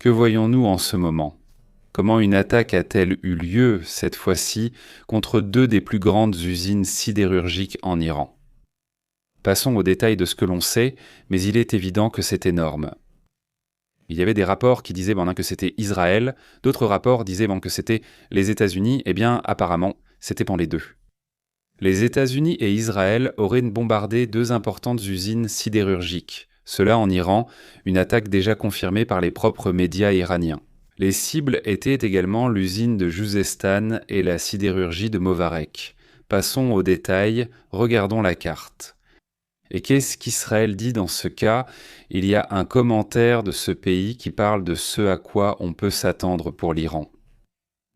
Que voyons-nous en ce moment? Comment une attaque a-t-elle eu lieu, cette fois-ci, contre deux des plus grandes usines sidérurgiques en Iran? Passons aux détails de ce que l'on sait, mais il est évident que c'est énorme. Il y avait des rapports qui disaient que c'était Israël, d'autres rapports disaient que c'était les États-Unis, eh bien apparemment, c'était les deux. Les États-Unis et Israël auraient bombardé deux importantes usines sidérurgiques, cela en Iran, une attaque déjà confirmée par les propres médias iraniens. Les cibles étaient également l'usine de Juzestan et la sidérurgie de Movarek. Passons aux détails, regardons la carte. Et qu'est-ce qu'Israël dit dans ce cas? Il y a un commentaire de ce pays qui parle de ce à quoi on peut s'attendre pour l'Iran.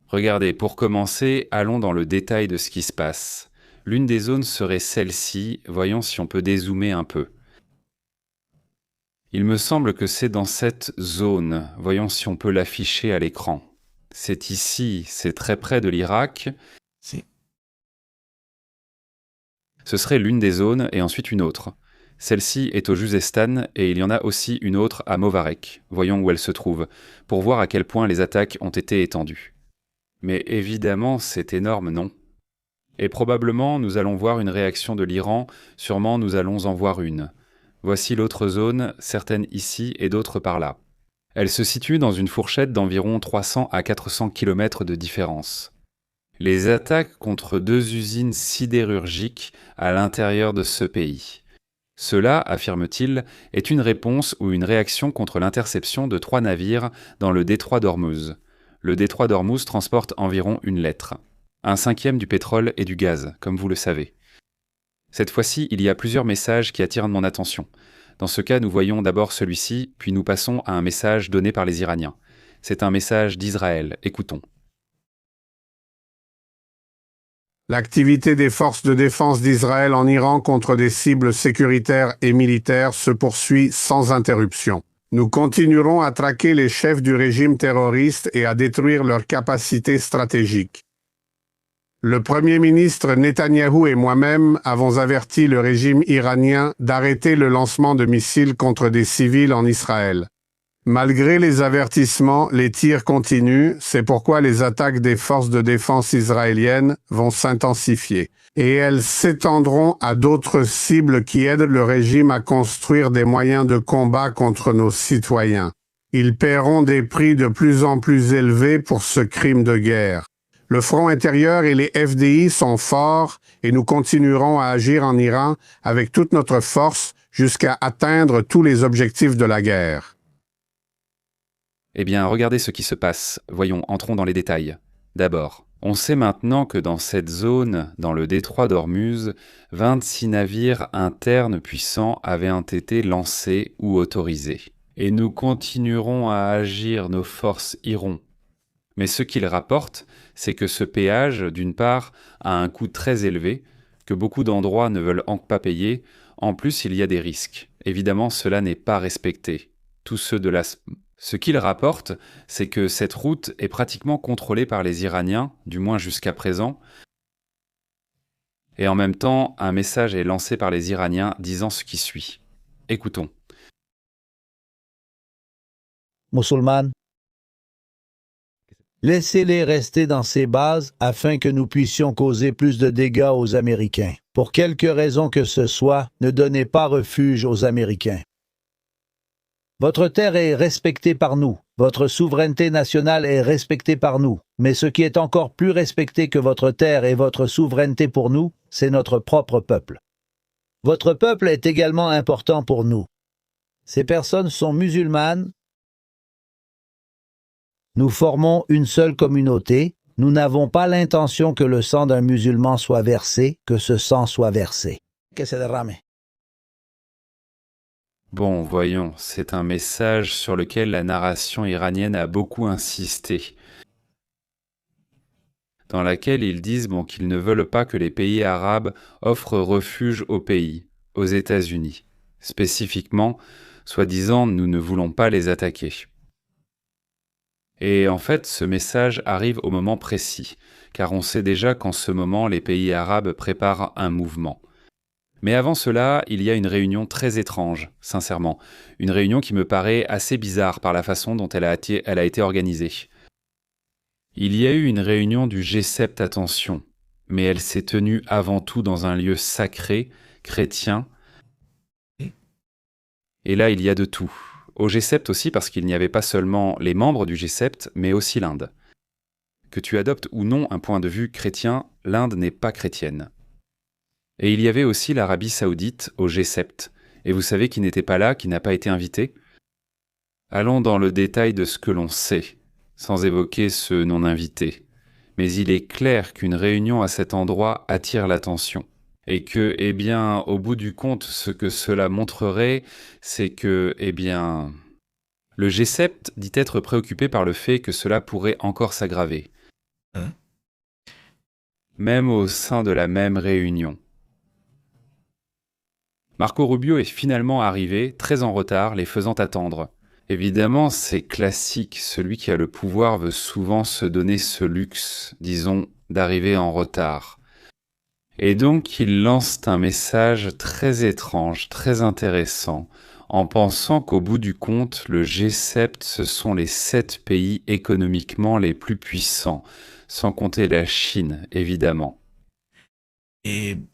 Regardez, pour commencer, allons dans le détail de ce qui se passe. L'une des zones serait celle-ci, voyons si on peut dézoomer un peu. Il me semble que c'est dans cette zone, voyons si on peut l'afficher à l'écran. C'est ici, c'est très près de l'Irak. Ce serait l'une des zones et ensuite une autre. Celle-ci est au Juzestan et il y en a aussi une autre à Movarek. Voyons où elle se trouve, pour voir à quel point les attaques ont été étendues. Mais évidemment, c'est énorme, non? Et probablement, nous allons voir une réaction de l'Iran, sûrement nous allons en voir une. Voici l'autre zone, certaines ici et d'autres par là. Elle se situe dans une fourchette d'environ 300 à 400 km de différence. Les attaques contre deux usines sidérurgiques à l'intérieur de ce pays. Cela, affirme-t-il, est une réponse ou une réaction contre l'interception de 3 navires dans le détroit d'Ormuz. Le détroit d'Ormuz transporte environ une lettre. 1/5 du pétrole et du gaz, comme vous le savez. Cette fois-ci, il y a plusieurs messages qui attirent mon attention. Dans ce cas, nous voyons d'abord celui-ci, puis nous passons à un message donné par les Iraniens. C'est un message d'Israël. Écoutons. L'activité des forces de défense d'Israël en Iran contre des cibles sécuritaires et militaires se poursuit sans interruption. Nous continuerons à traquer les chefs du régime terroriste et à détruire leurs capacités stratégiques. Le Premier ministre Netanyahou et moi-même avons averti le régime iranien d'arrêter le lancement de missiles contre des civils en Israël. Malgré les avertissements, les tirs continuent, c'est pourquoi les attaques des forces de défense israéliennes vont s'intensifier. Et elles s'étendront à d'autres cibles qui aident le régime à construire des moyens de combat contre nos citoyens. Ils paieront des prix de plus en plus élevés pour ce crime de guerre. Le front intérieur et les FDI sont forts et nous continuerons à agir en Iran avec toute notre force jusqu'à atteindre tous les objectifs de la guerre. Eh bien, regardez ce qui se passe. Voyons, entrons dans les détails. D'abord, on sait maintenant que dans cette zone, dans le détroit d'Ormuz, 26 navires internes puissants avaient été lancés ou autorisés. Et nous continuerons à agir, nos forces iront. Mais ce qu'il rapporte, c'est que ce péage, d'une part, a un coût très élevé, que beaucoup d'endroits ne veulent pas payer. En plus, il y a des risques. Évidemment, cela n'est pas respecté. Tous ceux de la... Ce qu'il rapporte, c'est que cette route est pratiquement contrôlée par les Iraniens, du moins jusqu'à présent. Et en même temps, un message est lancé par les Iraniens disant ce qui suit. Écoutons. Musulmans, laissez-les rester dans ces bases afin que nous puissions causer plus de dégâts aux Américains. Pour quelque raison que ce soit, ne donnez pas refuge aux Américains. Votre terre est respectée par nous, votre souveraineté nationale est respectée par nous, mais ce qui est encore plus respecté que votre terre et votre souveraineté pour nous, c'est notre propre peuple. Votre peuple est également important pour nous. Ces personnes sont musulmanes. Nous formons une seule communauté. Nous n'avons pas l'intention que le sang d'un musulman soit versé, que ce sang soit versé. Que se derrame. Bon, voyons, c'est un message sur lequel la narration iranienne a beaucoup insisté, dans laquelle ils disent qu'ils ne veulent pas que les pays arabes offrent refuge au pays, aux États-Unis. Spécifiquement, soi-disant, nous ne voulons pas les attaquer. Et en fait, ce message arrive au moment précis, car on sait déjà qu'en ce moment, les pays arabes préparent un mouvement. Mais avant cela, il y a une réunion très étrange, sincèrement. Une réunion qui me paraît assez bizarre par la façon dont elle a été organisée. Il y a eu une réunion du G7, attention, mais elle s'est tenue avant tout dans un lieu sacré, chrétien. Et là, il y a de tout. Au G7 aussi, parce qu'il n'y avait pas seulement les membres du G7, mais aussi l'Inde. Que tu adoptes ou non un point de vue chrétien, l'Inde n'est pas chrétienne. Et il y avait aussi l'Arabie Saoudite au G7. Et vous savez qui n'était pas là, qui n'a pas été invité ? Allons dans le détail de ce que l'on sait, sans évoquer ce non-invité. Mais il est clair qu'une réunion à cet endroit attire l'attention. Et que, au bout du compte, ce que cela montrerait, c'est que, le G7 dit être préoccupé par le fait que cela pourrait encore s'aggraver. Même au sein de la même réunion. Marco Rubio est finalement arrivé, très en retard, les faisant attendre. Évidemment, c'est classique, celui qui a le pouvoir veut souvent se donner ce luxe, disons, d'arriver en retard. Et donc, il lance un message très étrange, très intéressant, en pensant qu'au bout du compte, le G7, ce sont les 7 pays économiquement les plus puissants, sans compter la Chine, évidemment. Il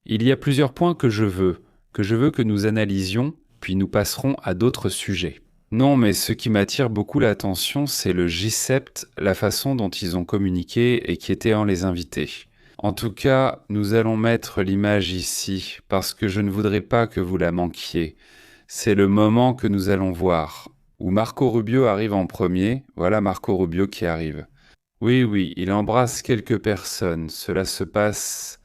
y a plusieurs points que je veux que nous analysions, puis nous passerons à d'autres sujets. Non, mais ce qui m'attire beaucoup l'attention, c'est le G7, la façon dont ils ont communiqué et qui était en les invités. En tout cas, nous allons mettre l'image ici, parce que je ne voudrais pas que vous la manquiez. C'est le moment que nous allons voir, où Marco Rubio arrive en premier. Voilà Marco Rubio qui arrive. Oui, il embrasse quelques personnes. Cela se passe...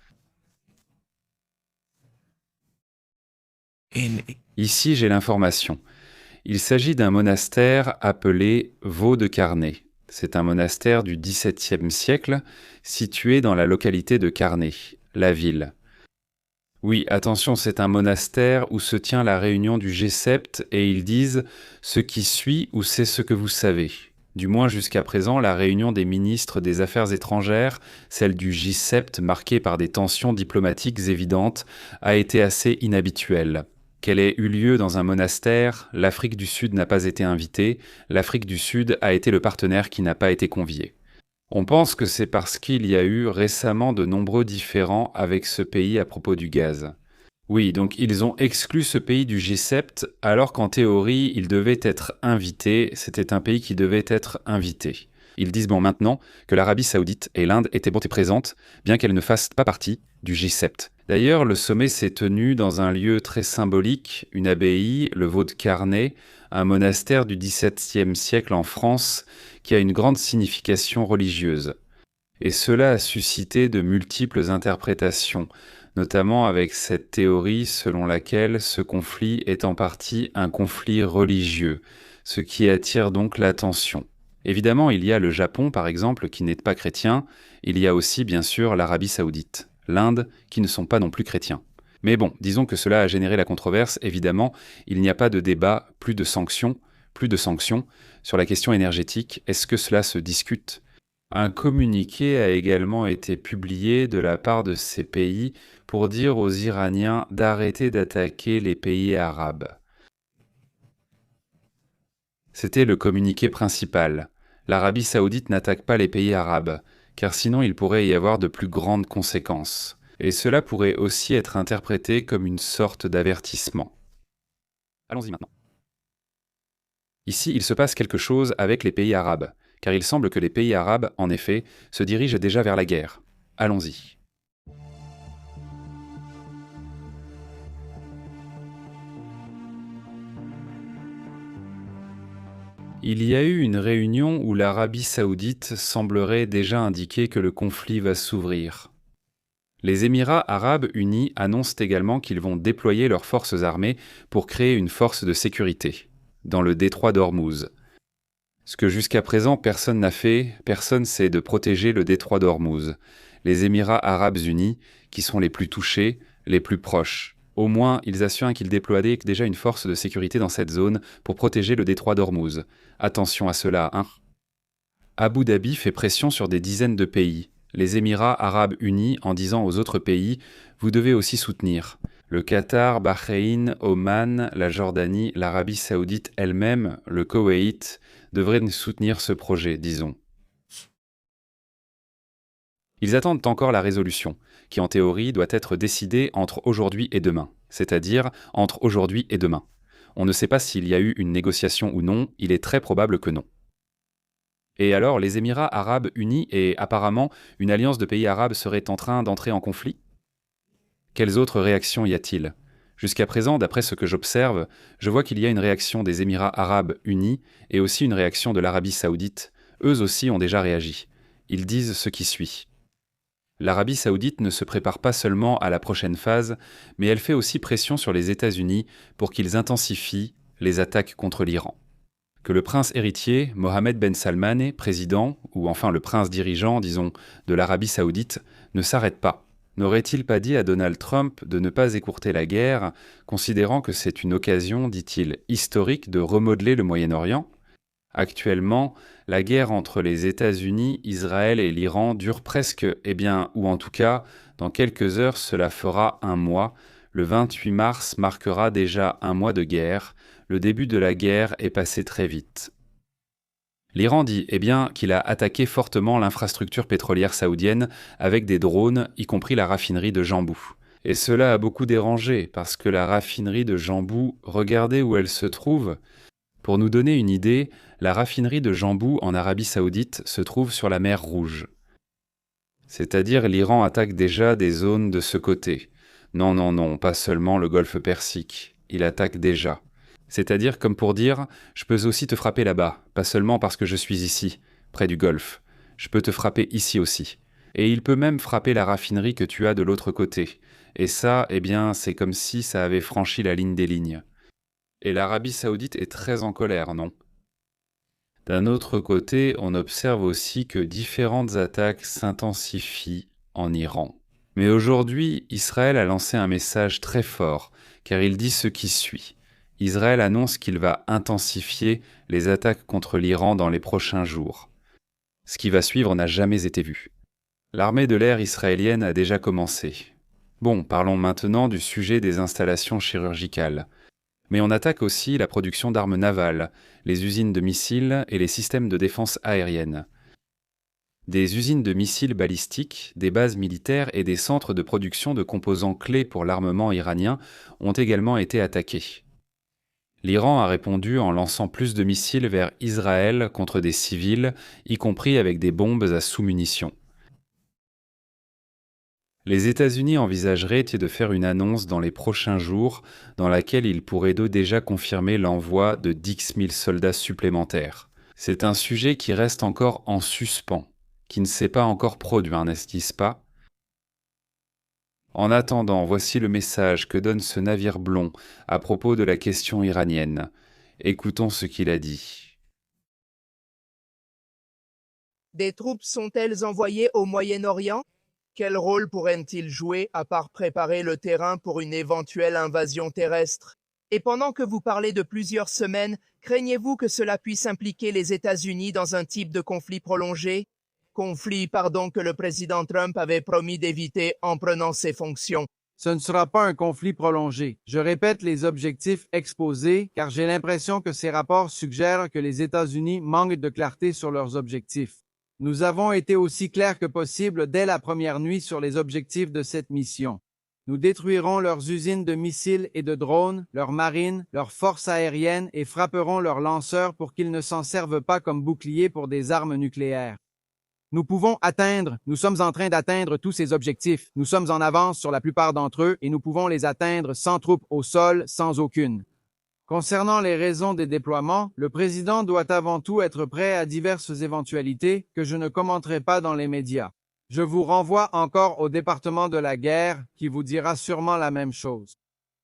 Ici, j'ai l'information. Il s'agit d'un monastère appelé Vau-de-Carnet. C'est un monastère du XVIIe siècle, situé dans la localité de Carnet, la ville. Oui, attention, c'est un monastère où se tient la réunion du G7 et ils disent « ce qui suit ou c'est ce que vous savez ». Du moins jusqu'à présent, la réunion des ministres des Affaires étrangères, celle du G7 marquée par des tensions diplomatiques évidentes, a été assez inhabituelle. Qu'elle ait eu lieu dans un monastère, l'Afrique du Sud n'a pas été invitée, l'Afrique du Sud a été le partenaire qui n'a pas été convié. On pense que c'est parce qu'il y a eu récemment de nombreux différends avec ce pays à propos du gaz. Oui, donc ils ont exclu ce pays du G7 alors qu'en théorie, il devait être invité, c'était un pays qui devait être invité. Ils disent maintenant que l'Arabie Saoudite et l'Inde étaient présentes, bien qu'elles ne fassent pas partie du G7. D'ailleurs, le sommet s'est tenu dans un lieu très symbolique, une abbaye, le Vau-de-Carnet, un monastère du XVIIe siècle en France qui a une grande signification religieuse. Et cela a suscité de multiples interprétations, notamment avec cette théorie selon laquelle ce conflit est en partie un conflit religieux, ce qui attire donc l'attention. Évidemment, il y a le Japon, par exemple, qui n'est pas chrétien, il y a aussi, bien sûr, l'Arabie Saoudite, l'Inde, qui ne sont pas non plus chrétiens. Mais bon, disons que cela a généré la controverse, évidemment, il n'y a pas de débat, plus de sanctions, sur la question énergétique, est-ce que cela se discute ? Un communiqué a également été publié de la part de ces pays pour dire aux Iraniens d'arrêter d'attaquer les pays arabes. C'était le communiqué principal. L'Arabie Saoudite n'attaque pas les pays arabes, car sinon il pourrait y avoir de plus grandes conséquences. Et cela pourrait aussi être interprété comme une sorte d'avertissement. Allons-y maintenant. Ici, il se passe quelque chose avec les pays arabes, car il semble que les pays arabes, en effet, se dirigent déjà vers la guerre. Allons-y. Il y a eu une réunion où l'Arabie Saoudite semblerait déjà indiquer que le conflit va s'ouvrir. Les Émirats arabes unis annoncent également qu'ils vont déployer leurs forces armées pour créer une force de sécurité, dans le détroit d'Ormuz. Ce que jusqu'à présent personne n'a fait, c'est de protéger le détroit d'Ormuz. Les Émirats arabes unis, qui sont les plus touchés, les plus proches. Au moins, ils assurent qu'ils déploient déjà une force de sécurité dans cette zone pour protéger le détroit d'Ormuz. Attention à cela, hein. Abu Dhabi fait pression sur des dizaines de pays. les Émirats arabes unis en disant aux autres pays « Vous devez aussi soutenir ». Le Qatar, Bahreïn, Oman, la Jordanie, l'Arabie saoudite elle-même, le Koweït, devraient soutenir ce projet, disons. Ils attendent encore la résolution, qui en théorie doit être décidée entre aujourd'hui et demain, c'est-à-dire entre aujourd'hui et demain. On ne sait pas s'il y a eu une négociation ou non, il est très probable que non. Et alors, les Émirats arabes unis et apparemment une alliance de pays arabes seraient en train d'entrer en conflit ? Quelles autres réactions y a-t-il ? Jusqu'à présent, d'après ce que j'observe, je vois qu'il y a une réaction des Émirats arabes unis et aussi une réaction de l'Arabie saoudite. Eux aussi ont déjà réagi. Ils disent ce qui suit. L'Arabie saoudite ne se prépare pas seulement à la prochaine phase, mais elle fait aussi pression sur les États-Unis pour qu'ils intensifient les attaques contre l'Iran. Que le prince héritier, Mohammed Ben Salman, président, ou enfin le prince dirigeant, disons, de l'Arabie saoudite, ne s'arrête pas. N'aurait-il pas dit à Donald Trump de ne pas écourter la guerre, considérant que c'est une occasion, dit-il, historique de remodeler le Moyen-Orient ? Actuellement, la guerre entre les États-Unis, Israël et l'Iran dure presque, ou en tout cas, dans quelques heures, cela fera un mois. Le 28 mars marquera déjà un mois de guerre. Le début de la guerre est passé très vite. L'Iran dit, qu'il a attaqué fortement l'infrastructure pétrolière saoudienne avec des drones, y compris la raffinerie de Jambout. Et cela a beaucoup dérangé, parce que la raffinerie de Jambout, regardez où elle se trouve. Pour nous donner une idée, la raffinerie de Jambout en Arabie saoudite se trouve sur la mer Rouge. C'est-à-dire l'Iran attaque déjà des zones de ce côté. Non, pas seulement le golfe Persique. Il attaque déjà. C'est-à-dire comme pour dire, je peux aussi te frapper là-bas, pas seulement parce que je suis ici, près du golfe. Je peux te frapper ici aussi. Et il peut même frapper la raffinerie que tu as de l'autre côté. Et ça, c'est comme si ça avait franchi la ligne des lignes. Et l'Arabie saoudite est très en colère, non ? D'un autre côté, on observe aussi que différentes attaques s'intensifient en Iran. Mais aujourd'hui, Israël a lancé un message très fort, car il dit ce qui suit. Israël annonce qu'il va intensifier les attaques contre l'Iran dans les prochains jours. Ce qui va suivre n'a jamais été vu. L'armée de l'air israélienne a déjà commencé. Bon, parlons maintenant du sujet des installations chirurgicales. Mais on attaque aussi la production d'armes navales, les usines de missiles et les systèmes de défense aérienne. Des usines de missiles balistiques, des bases militaires et des centres de production de composants clés pour l'armement iranien ont également été attaqués. L'Iran a répondu en lançant plus de missiles vers Israël contre des civils, y compris avec des bombes à sous-munitions. Les États-Unis envisageraient de faire une annonce dans les prochains jours dans laquelle ils pourraient déjà confirmer l'envoi de 10 000 soldats supplémentaires. C'est un sujet qui reste encore en suspens, qui ne s'est pas encore produit, n'est-ce pas ? En attendant, voici le message que donne ce navire blond à propos de la question iranienne. Écoutons ce qu'il a dit. Des troupes sont-elles envoyées au Moyen-Orient ? Quel rôle pourraient-ils jouer à part préparer le terrain pour une éventuelle invasion terrestre ? Et pendant que vous parlez de plusieurs semaines, craignez-vous que cela puisse impliquer les États-Unis dans un type de conflit prolongé ? Conflit, que le président Trump avait promis d'éviter en prenant ses fonctions. Ce ne sera pas un conflit prolongé. Je répète les objectifs exposés car j'ai l'impression que ces rapports suggèrent que les États-Unis manquent de clarté sur leurs objectifs. Nous avons été aussi clairs que possible dès la première nuit sur les objectifs de cette mission. Nous détruirons leurs usines de missiles et de drones, leurs marines, leurs forces aériennes et frapperons leurs lanceurs pour qu'ils ne s'en servent pas comme boucliers pour des armes nucléaires. Nous sommes en train d'atteindre tous ces objectifs. Nous sommes en avance sur la plupart d'entre eux et nous pouvons les atteindre sans troupes au sol, sans aucune. Concernant les raisons des déploiements, le président doit avant tout être prêt à diverses éventualités que je ne commenterai pas dans les médias. Je vous renvoie encore au département de la guerre qui vous dira sûrement la même chose.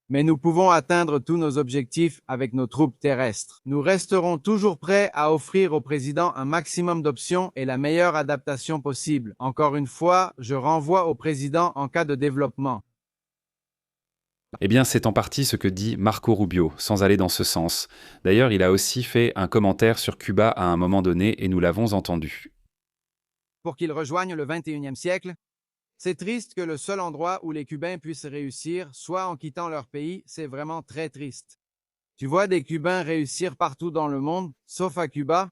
Mais nous pouvons atteindre tous nos objectifs avec nos troupes terrestres. Nous resterons toujours prêts à offrir au président un maximum d'options et la meilleure adaptation possible. Encore une fois, je renvoie au président en cas de développement. C'est en partie ce que dit Marco Rubio, sans aller dans ce sens. D'ailleurs, il a aussi fait un commentaire sur Cuba à un moment donné et nous l'avons entendu. pour qu'ils rejoignent le 21e siècle? C'est triste que le seul endroit où les Cubains puissent réussir soit en quittant leur pays, c'est vraiment très triste. Tu vois des Cubains réussir partout dans le monde, sauf à Cuba.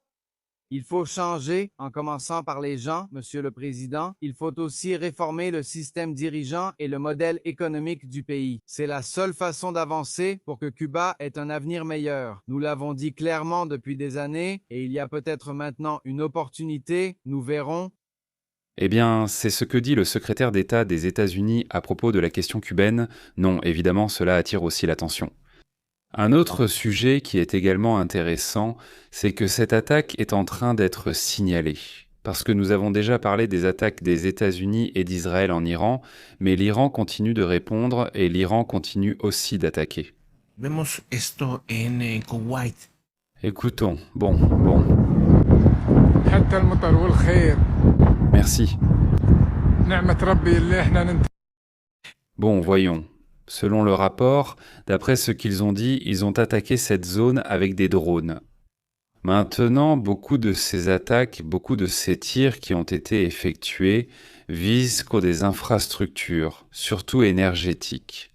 Il faut changer, en commençant par les gens, Monsieur le Président. Il faut aussi réformer le système dirigeant et le modèle économique du pays. C'est la seule façon d'avancer pour que Cuba ait un avenir meilleur. Nous l'avons dit clairement depuis des années, et il y a peut-être maintenant une opportunité, nous verrons. Eh bien, c'est ce que dit le secrétaire d'État des États-Unis à propos de la question cubaine. Non, évidemment, cela attire aussi l'attention. Un autre sujet qui est également intéressant, c'est que cette attaque est en train d'être signalée. Parce que nous avons déjà parlé des attaques des États-Unis et d'Israël en Iran, mais l'Iran continue de répondre et l'Iran continue aussi d'attaquer. Vemos esto en Kuwait. Écoutons, bon. حتى المطر والخير Merci. نعمة ربي اللي احنا Bon, voyons. Selon le rapport, d'après ce qu'ils ont dit, ils ont attaqué cette zone avec des drones. Maintenant, beaucoup de ces attaques, beaucoup de ces tirs qui ont été effectués visent des infrastructures, surtout énergétiques.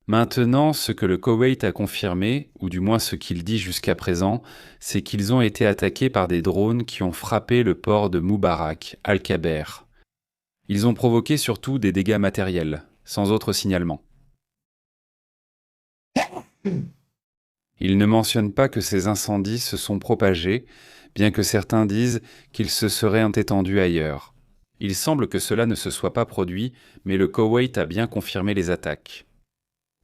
Maintenant, ce que le Koweït a confirmé, ou du moins ce qu'il dit jusqu'à présent, c'est qu'ils ont été attaqués par des drones qui ont frappé le port de Moubarak, Al-Kaber. Ils ont provoqué surtout des dégâts matériels, sans autre signalement. Il ne mentionne pas que ces incendies se sont propagés, bien que certains disent qu'ils se seraient étendus ailleurs. Il semble que cela ne se soit pas produit, mais le Koweït a bien confirmé les attaques.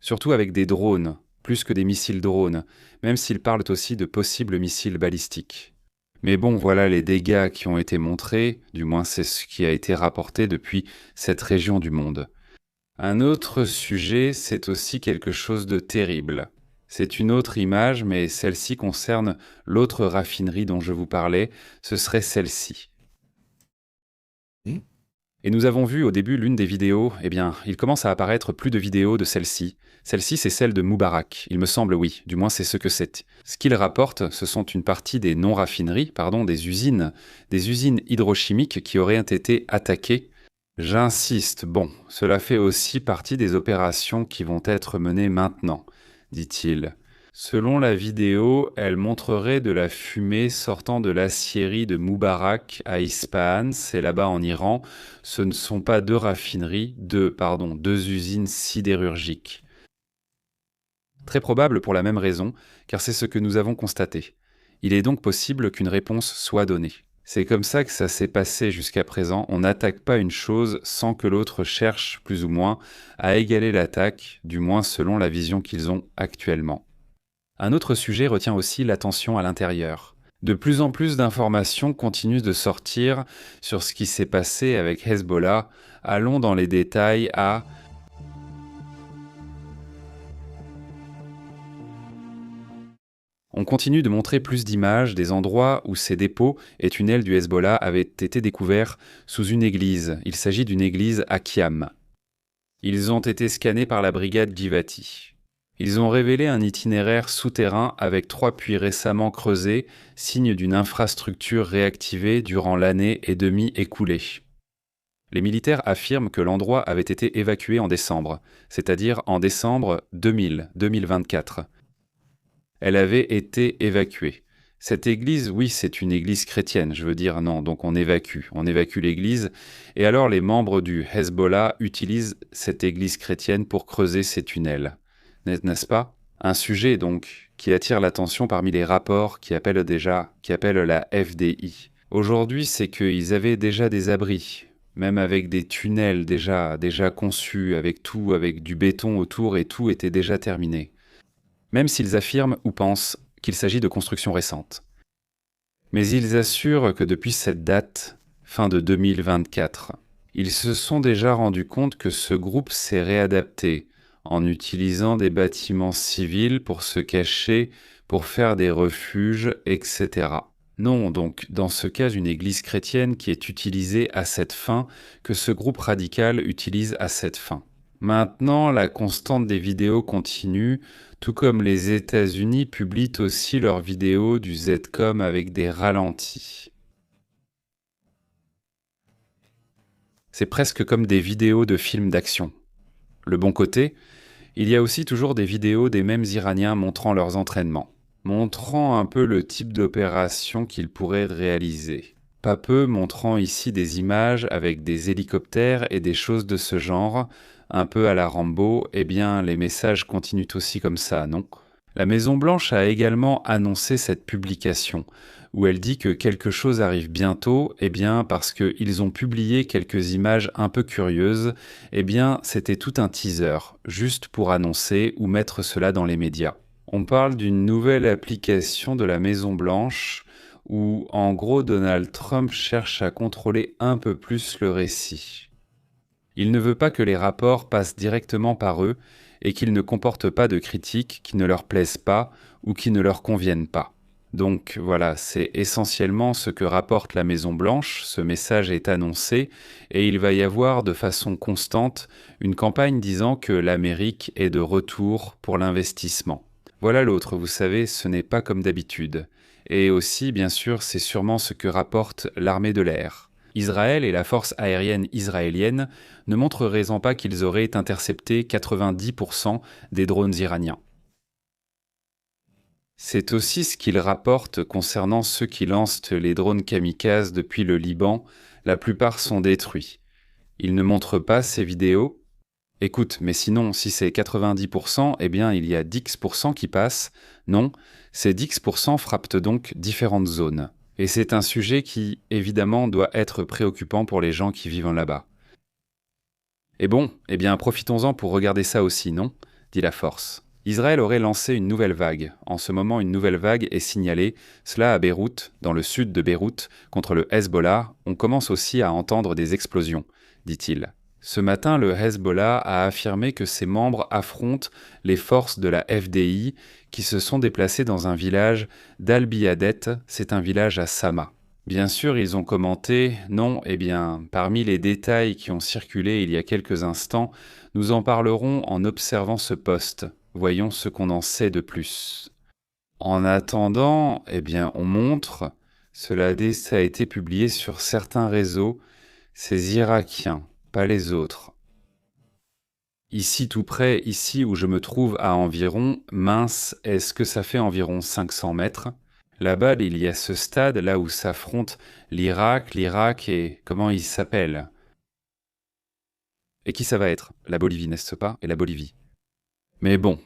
Surtout avec des drones, plus que des missiles drones, même s'ils parlent aussi de possibles missiles balistiques. Mais bon, voilà les dégâts qui ont été montrés, du moins c'est ce qui a été rapporté depuis cette région du monde. Un autre sujet, c'est aussi quelque chose de terrible. C'est une autre image, mais celle-ci concerne l'autre raffinerie dont je vous parlais, ce serait celle-ci. Et nous avons vu au début l'une des vidéos, eh bien, il commence à apparaître plus de vidéos de celle-ci. Celle-ci, c'est celle de Moubarak, il me semble, oui, du moins c'est ce que c'est. Ce qu'il rapporte, ce sont une partie des non-raffineries, des usines hydrochimiques qui auraient été attaquées. J'insiste, bon, cela fait aussi partie des opérations qui vont être menées maintenant, dit-il. Selon la vidéo, elle montrerait de la fumée sortant de l'aciérie de Moubarak à Ispahan, c'est là-bas en Iran. Ce ne sont pas deux raffineries, deux usines sidérurgiques. Très probable pour la même raison, car c'est ce que nous avons constaté. Il est donc possible qu'une réponse soit donnée. C'est comme ça que ça s'est passé jusqu'à présent. On n'attaque pas une chose sans que l'autre cherche, plus ou moins, à égaler l'attaque, du moins selon la vision qu'ils ont actuellement. Un autre sujet retient aussi l'attention à l'intérieur. De plus en plus d'informations continuent de sortir sur ce qui s'est passé avec Hezbollah. Allons dans les détails à... On continue de montrer plus d'images des endroits où ces dépôts et tunnels du Hezbollah avaient été découverts sous une église. Il s'agit d'une église à Kiam. Ils ont été scannés par la brigade Givati. Ils ont révélé un itinéraire souterrain avec 3 puits récemment creusés, signe d'une infrastructure réactivée durant l'année et demie écoulée. Les militaires affirment que l'endroit avait été évacué en décembre, c'est-à-dire en décembre 2024. Elle avait été évacuée. Cette église, oui, c'est une église chrétienne, je veux dire non, donc on évacue l'église, et alors les membres du Hezbollah utilisent cette église chrétienne pour creuser ces tunnels. N'est-ce pas? Un sujet donc qui attire l'attention parmi les rapports qui appellent la FDI. Aujourd'hui, c'est qu'ils avaient déjà des abris, même avec des tunnels déjà conçus, avec tout, avec du béton autour et tout était déjà terminé. Même s'ils affirment ou pensent qu'il s'agit de constructions récentes. Mais ils assurent que depuis cette date, fin de 2024, ils se sont déjà rendus compte que ce groupe s'est réadapté en utilisant des bâtiments civils pour se cacher, pour faire des refuges, etc. Non, donc, dans ce cas, une église chrétienne qui est utilisée à cette fin, que ce groupe radical utilise à cette fin. Maintenant, la constante des vidéos continue, tout comme les États-Unis publient aussi leurs vidéos du ZCOM avec des ralentis. C'est presque comme des vidéos de films d'action. Le bon côté, il y a aussi toujours des vidéos des mêmes Iraniens montrant leurs entraînements, montrant un peu le type d'opération qu'ils pourraient réaliser. Pas peu montrant ici des images avec des hélicoptères et des choses de ce genre, un peu à la Rambo, eh bien les messages continuent aussi comme ça, non ? La Maison-Blanche a également annoncé cette publication, où elle dit que quelque chose arrive bientôt, eh bien parce qu'ils ont publié quelques images un peu curieuses, eh bien c'était tout un teaser, juste pour annoncer ou mettre cela dans les médias. On parle d'une nouvelle application de la Maison-Blanche, où en gros Donald Trump cherche à contrôler un peu plus le récit. Il ne veut pas que les rapports passent directement par eux et qu'ils ne comportent pas de critiques qui ne leur plaisent pas ou qui ne leur conviennent pas. Donc voilà, c'est essentiellement ce que rapporte la Maison-Blanche, ce message est annoncé et il va y avoir de façon constante une campagne disant que l'Amérique est de retour pour l'investissement. Voilà l'autre, vous savez, ce n'est pas comme d'habitude. Et aussi, bien sûr, c'est sûrement ce que rapporte l'armée de l'air. Israël et la force aérienne israélienne ne montreraient pas qu'ils auraient intercepté 90% des drones iraniens. C'est aussi ce qu'ils rapportent concernant ceux qui lancent les drones kamikazes depuis le Liban, la plupart sont détruits. Ils ne montrent pas ces vidéos. Écoute, mais sinon, si c'est 90%, eh bien il y a 10% qui passent. Non, ces 10% frappent donc différentes zones. Et c'est un sujet qui, évidemment, doit être préoccupant pour les gens qui vivent là-bas. Et bon, eh bien profitons-en pour regarder ça aussi, non ? Dit la force. Israël aurait lancé une nouvelle vague. En ce moment, une nouvelle vague est signalée, cela à Beyrouth, dans le sud de Beyrouth, contre le Hezbollah. On commence aussi à entendre des explosions, dit-il. Ce matin, le Hezbollah a affirmé que ses membres affrontent les forces de la FDI qui se sont déplacés dans un village d'Al-Biadet, c'est un village à Sama. Bien sûr, ils ont commenté « Non, eh bien, parmi les détails qui ont circulé il y a quelques instants, nous en parlerons en observant ce post. Voyons ce qu'on en sait de plus. » En attendant, eh bien, on montre, ça a été publié sur certains réseaux, ces Irakiens, pas les autres. Ici tout près, ici où je me trouve à environ, mince, est-ce que ça fait environ 500 mètres ? Là-bas, il y a ce stade, là où s'affrontent l'Irak et... comment il s'appelle ? Et qui ça va être ? La Bolivie, n'est-ce pas ? Et la Bolivie. Mais bon,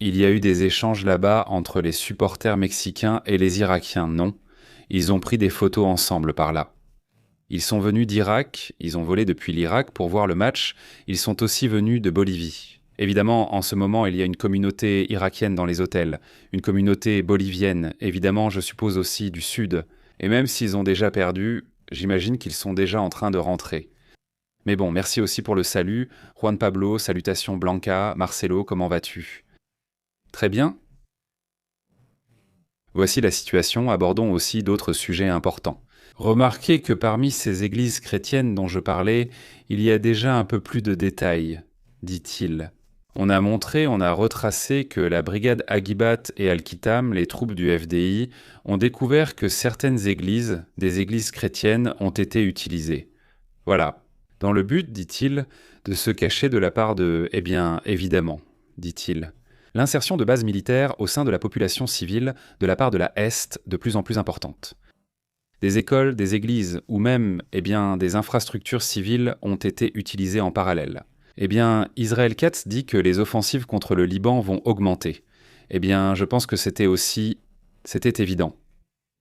il y a eu des échanges là-bas entre les supporters mexicains et les Irakiens, non ? Ils ont pris des photos ensemble par là. Ils sont venus d'Irak, ils ont volé depuis l'Irak pour voir le match, ils sont aussi venus de Bolivie. Évidemment, en ce moment, il y a une communauté irakienne dans les hôtels, une communauté bolivienne, évidemment, je suppose aussi du sud. Et même s'ils ont déjà perdu, j'imagine qu'ils sont déjà en train de rentrer. Mais bon, merci aussi pour le salut. Juan Pablo, salutations Blanca, Marcelo, comment vas-tu ? Très bien. Voici la situation, abordons aussi d'autres sujets importants. Remarquez que parmi ces églises chrétiennes dont je parlais, il y a déjà un peu plus de détails, dit-il. On a retracé que la brigade Agibat et Al-Kitam, les troupes du FDI, ont découvert que certaines églises, des églises chrétiennes, ont été utilisées. Voilà. Dans le but, dit-il, de se cacher de la part de... Eh bien, évidemment, dit-il. L'insertion de bases militaires au sein de la population civile de la part de la Est de plus en plus importante. Des écoles, des églises ou même des infrastructures civiles ont été utilisées en parallèle. Israel Katz dit que les offensives contre le Liban vont augmenter. Je pense que c'était évident.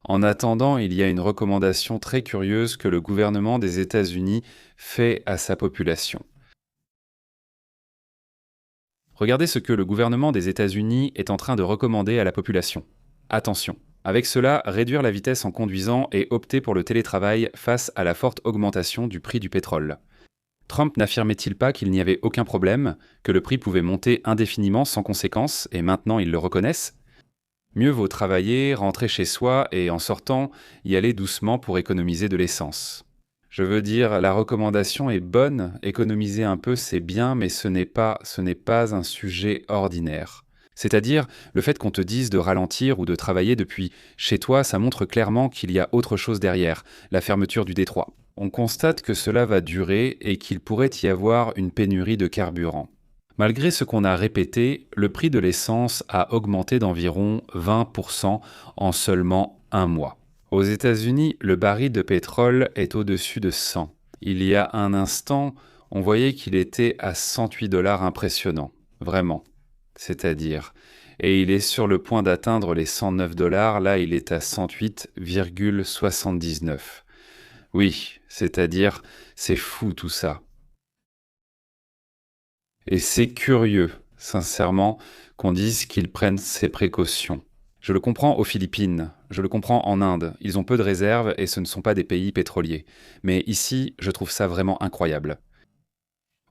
En attendant, il y a une recommandation très curieuse que le gouvernement des États-Unis fait à sa population. Regardez ce que le gouvernement des États-Unis est en train de recommander à la population. Attention. Avec cela, réduire la vitesse en conduisant et opter pour le télétravail face à la forte augmentation du prix du pétrole. Trump n'affirmait-il pas qu'il n'y avait aucun problème, que le prix pouvait monter indéfiniment sans conséquence, et maintenant ils le reconnaissent ? Mieux vaut travailler, rentrer chez soi et en sortant, y aller doucement pour économiser de l'essence. Je veux dire, la recommandation est bonne, économiser un peu c'est bien, mais ce n'est pas un sujet ordinaire. C'est-à-dire, le fait qu'on te dise de ralentir ou de travailler depuis chez toi, ça montre clairement qu'il y a autre chose derrière, la fermeture du détroit. On constate que cela va durer et qu'il pourrait y avoir une pénurie de carburant. Malgré ce qu'on a répété, le prix de l'essence a augmenté d'environ 20% en seulement un mois. Aux États-Unis, le baril de pétrole est au-dessus de 100. Il y a un instant, on voyait qu'il était à 108 $, impressionnant. Vraiment. C'est-à-dire. Et il est sur le point d'atteindre les 109 $, là il est à 108,79. Oui, c'est-à-dire, c'est fou tout ça. Et c'est curieux, sincèrement, qu'on dise qu'ils prennent ces précautions. Je le comprends aux Philippines, je le comprends en Inde, ils ont peu de réserves et ce ne sont pas des pays pétroliers. Mais ici, je trouve ça vraiment incroyable.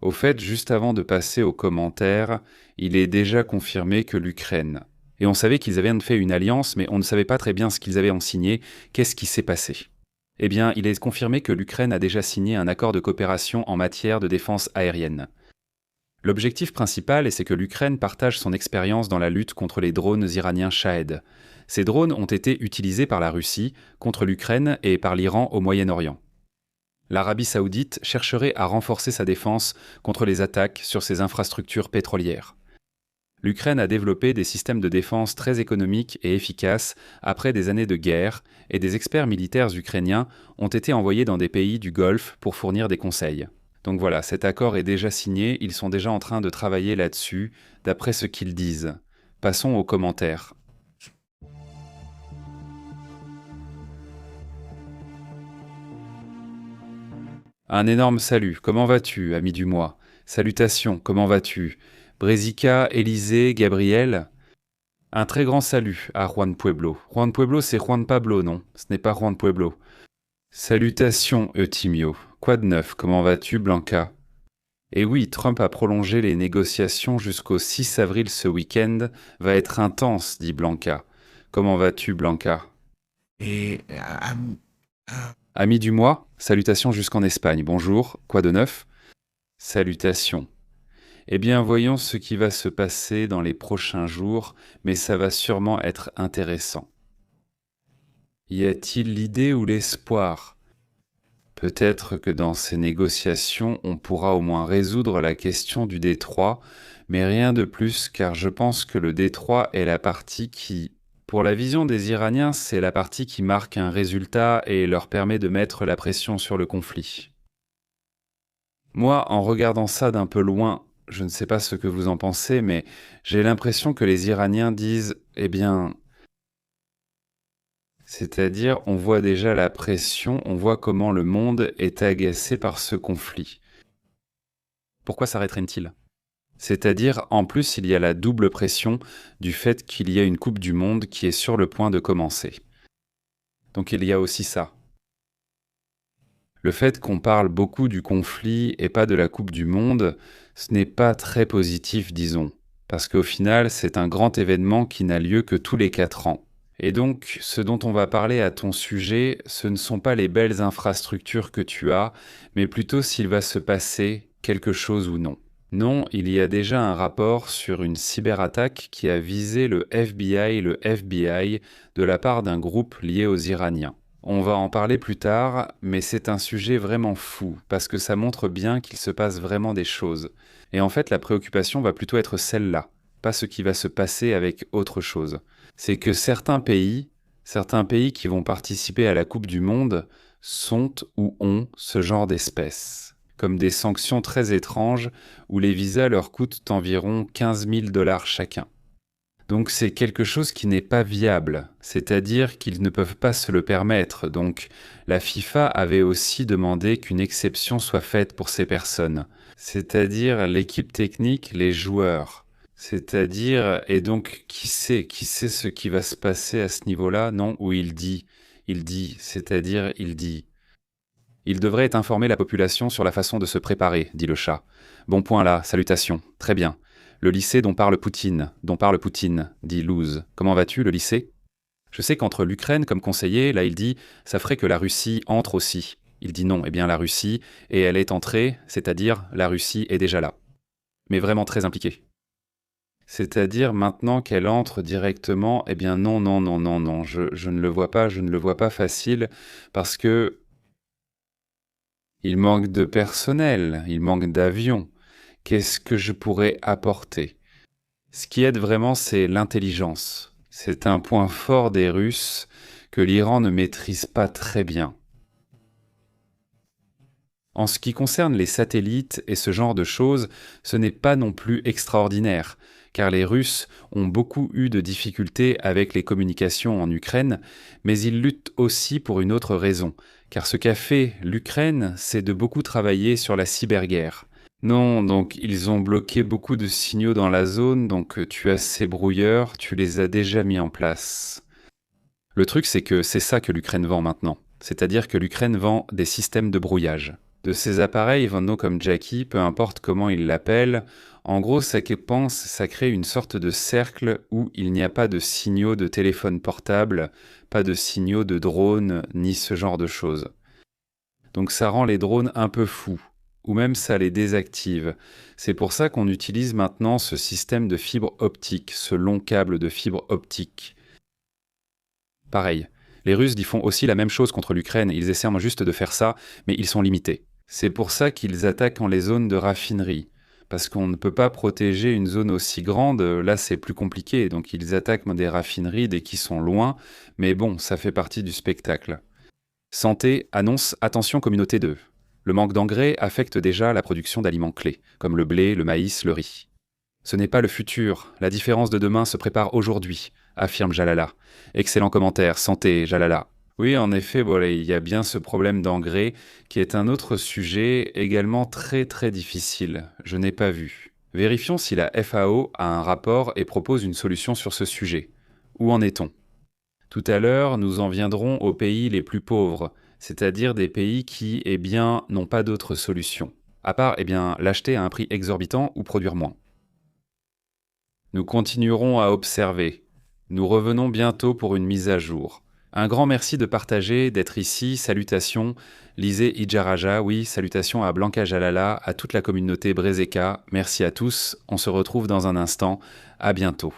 Au fait, juste avant de passer aux commentaires, il est déjà confirmé que l'Ukraine. Et on savait qu'ils avaient fait une alliance, mais on ne savait pas très bien ce qu'ils avaient en signé. Qu'est-ce qui s'est passé ? Eh bien, il est confirmé que l'Ukraine a déjà signé un accord de coopération en matière de défense aérienne. L'objectif principal, c'est que l'Ukraine partage son expérience dans la lutte contre les drones iraniens Shahed. Ces drones ont été utilisés par la Russie contre l'Ukraine et par l'Iran au Moyen-Orient. L'Arabie saoudite chercherait à renforcer sa défense contre les attaques sur ses infrastructures pétrolières. L'Ukraine a développé des systèmes de défense très économiques et efficaces après des années de guerre, et des experts militaires ukrainiens ont été envoyés dans des pays du Golfe pour fournir des conseils. Donc voilà, cet accord est déjà signé, ils sont déjà en train de travailler là-dessus, d'après ce qu'ils disent. Passons aux commentaires. Un énorme salut, comment vas-tu, ami du mois? Salutations, comment vas-tu? Brésica, Élysée, Gabriel? Un très grand salut à Juan Pueblo. Juan Pueblo, c'est Juan Pablo, non? Ce n'est pas Juan Pueblo. Salutations, Eutimio. Quoi de neuf? Comment vas-tu, Blanca? Et oui, Trump a prolongé les négociations jusqu'au 6 avril ce week-end. Va être intense, dit Blanca. Comment vas-tu, Blanca? Ami du mois, salutations jusqu'en Espagne. Bonjour, quoi de neuf? Salutations. Eh bien, voyons ce qui va se passer dans les prochains jours, mais ça va sûrement être intéressant. Y a-t-il l'idée ou l'espoir? Peut-être que dans ces négociations, on pourra au moins résoudre la question du détroit, mais rien de plus, car je pense que le détroit est la partie qui, pour la vision des Iraniens, c'est la partie qui marque un résultat et leur permet de mettre la pression sur le conflit. Moi, en regardant ça d'un peu loin, je ne sais pas ce que vous en pensez, mais j'ai l'impression que les Iraniens disent « Eh bien, c'est-à-dire, on voit déjà la pression, on voit comment le monde est agacé par ce conflit. Pourquoi s'arrêterait-il? C'est-à-dire, en plus, il y a la double pression du fait qu'il y a une Coupe du Monde qui est sur le point de commencer. Donc il y a aussi ça. Le fait qu'on parle beaucoup du conflit et pas de la Coupe du Monde, ce n'est pas très positif, disons. Parce qu'au final, c'est un grand événement qui n'a lieu que tous les 4 ans. Et donc, ce dont on va parler à ton sujet, ce ne sont pas les belles infrastructures que tu as, mais plutôt s'il va se passer quelque chose ou non. Non, il y a déjà un rapport sur une cyberattaque qui a visé le FBI de la part d'un groupe lié aux Iraniens. On va en parler plus tard, mais c'est un sujet vraiment fou, parce que ça montre bien qu'il se passe vraiment des choses. Et en fait, la préoccupation va plutôt être celle-là, pas ce qui va se passer avec autre chose. C'est que certains pays qui vont participer à la Coupe du Monde sont ou ont ce genre d'espèces, comme des sanctions très étranges où les visas leur coûtent environ 15 000 $ chacun. Donc c'est quelque chose qui n'est pas viable, c'est-à-dire qu'ils ne peuvent pas se le permettre. Donc la FIFA avait aussi demandé qu'une exception soit faite pour ces personnes, c'est-à-dire l'équipe technique, les joueurs. C'est-à-dire, et donc qui sait ce qui va se passer à ce niveau-là? Non, où il dit, c'est-à-dire il dit. Il devrait informer la population sur la façon de se préparer, dit le chat. Bon point là, salutations, très bien. Le lycée dont parle Poutine, dit Luz. Comment vas-tu, le lycée? Je sais qu'entre l'Ukraine comme conseiller, là il dit, ça ferait que la Russie entre aussi. Il dit non, eh bien la Russie, et elle est entrée, c'est-à-dire la Russie est déjà là. Mais vraiment très impliquée. C'est-à-dire maintenant qu'elle entre directement, eh bien non, je ne le vois pas, je ne le vois pas facile, parce que, Il manque de personnel, il manque d'avions. Qu'est-ce que je pourrais apporter? Ce qui aide vraiment, c'est l'intelligence. C'est un point fort des Russes que l'Iran ne maîtrise pas très bien. En ce qui concerne les satellites et ce genre de choses, ce n'est pas non plus extraordinaire, car les Russes ont beaucoup eu de difficultés avec les communications en Ukraine, mais ils luttent aussi pour une autre raison, car ce qu'a fait l'Ukraine, c'est de beaucoup travailler sur la cyberguerre. Non, donc ils ont bloqué beaucoup de signaux dans la zone, donc tu as ces brouilleurs, tu les as déjà mis en place. Le truc, c'est que c'est ça que l'Ukraine vend maintenant, c'est-à-dire que l'Ukraine vend des systèmes de brouillage. De ces appareils venant comme Jackie, peu importe comment ils l'appellent, en gros, ça crée une sorte de cercle où il n'y a pas de signaux de téléphone portable, pas de signaux de drone, ni ce genre de choses. Donc ça rend les drones un peu fous, ou même ça les désactive. C'est pour ça qu'on utilise maintenant ce système de fibre optique, ce long câble de fibre optique. Pareil, les Russes y font aussi la même chose contre l'Ukraine, ils essaient juste de faire ça, mais ils sont limités. C'est pour ça qu'ils attaquent en les zones de raffinerie, parce qu'on ne peut pas protéger une zone aussi grande, là c'est plus compliqué, donc ils attaquent des raffineries dès qu'ils sont loin, mais bon, ça fait partie du spectacle. Santé annonce attention communauté 2. Le manque d'engrais affecte déjà la production d'aliments clés, comme le blé, le maïs, le riz. Ce n'est pas le futur, la différence de demain se prépare aujourd'hui, affirme Jalala. Excellent commentaire, santé, Jalala. Oui, en effet, voilà, il y a bien ce problème d'engrais qui est un autre sujet également très très difficile. Je n'ai pas vu. Vérifions si la FAO a un rapport et propose une solution sur ce sujet. Où en est-on? Tout à l'heure, nous en viendrons aux pays les plus pauvres, c'est-à-dire des pays qui, n'ont pas d'autre solution, à part, l'acheter à un prix exorbitant ou produire moins. Nous continuerons à observer. Nous revenons bientôt pour une mise à jour. Un grand merci de partager, d'être ici, salutations, lisez Ijaraja, oui, salutations à Blanca Jalala, à toute la communauté Brezeka, merci à tous, on se retrouve dans un instant, à bientôt.